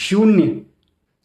शून्य,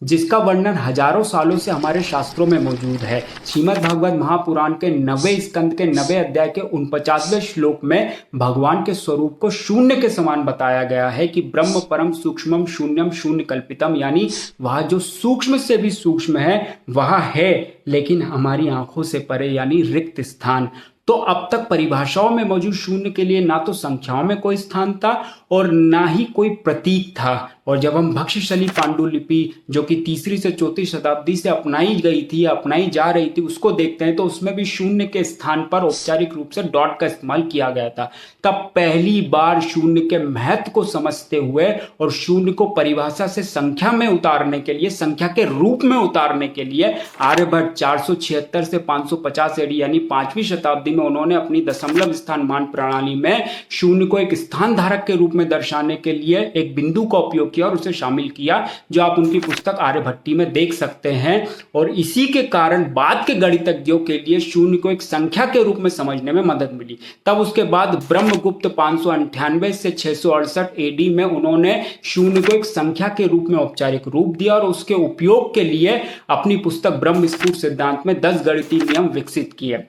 जिसका वर्णन हजारों सालों से हमारे शास्त्रों में मौजूद है। श्रीमद् भागवत महापुराण के 90 स्कंद के 90 अध्याय के 49वें श्लोक में भगवान के स्वरूप को शून्य के समान बताया गया है कि ब्रह्म परम सूक्ष्मम शून्यम शून्य कल्पितम, यानी वह जो सूक्ष्म से भी सूक्ष्म है वह है, लेकिन हमारी आंखों से परे, यानी रिक्त स्थान। तो अब तक परिभाषाओं में मौजूद शून्य के लिए ना तो संख्याओं में कोई स्थान था और ना ही कोई प्रतीक था। और जब हम भक्ष्यशली पांडुलिपि, जो कि 3री से 4वीं शताब्दी से अपनाई गई थी, अपनाई जा रही थी, उसको देखते हैं तो उसमें भी शून्य के स्थान पर औपचारिक रूप से डॉट का इस्तेमाल किया गया था। तब पहली बार शून्य के महत्व को समझते हुए और शून्य को परिभाषा से संख्या में उतारने के लिए, संख्या के रूप में उतारने के लिए आर्यभट्ट 476 से 550 एडी यानी 5वीं शताब्दी में उन्होंने अपनी दशमलव स्थान मान प्रणाली में शून्य को एक स्थान धारक के रूप में दर्शाने के लिए एक बिंदु का उपयोग किया और उसे शामिल किया, जो आप उनकी पुस्तक आर्यभट्टी में देख सकते हैं। और इसी के कारण बाद के गणितज्ञों के लिए शून्य को एक संख्या के रूप में समझने में मदद मिली। तब उसके बाद ब्रह्मगुप्त 598 से 668 एडी में उन्होंने शून्य को एक संख्या के रूप में औपचारिक रूप दिया और उसके उपयोग के लिए अपनी पुस्तक ब्रह्मस्फुट सिद्धांत में 10 गणितीय नियम विकसित किए।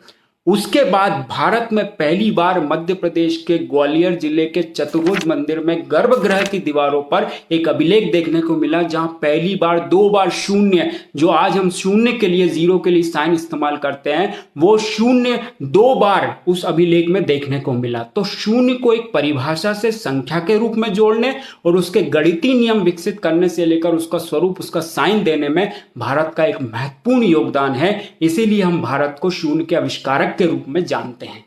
उसके बाद भारत में पहली बार मध्य प्रदेश के ग्वालियर जिले के चतुर्भुज मंदिर में गर्भगृह की दीवारों पर एक अभिलेख देखने को मिला, जहां पहली बार 2 बार शून्य, जो आज हम शून्य के लिए, जीरो के लिए साइन इस्तेमाल करते हैं, वो शून्य 2 बार उस अभिलेख में देखने को मिला। तो शून्य को एक परिभाषा से संख्या के रूप में जोड़ने और उसके गणितीय नियम विकसित करने से लेकर उसका स्वरूप, उसका साइन देने में भारत का एक महत्वपूर्ण योगदान है। इसीलिए हम भारत को शून्य के आविष्कारक के रूप में जानते हैं।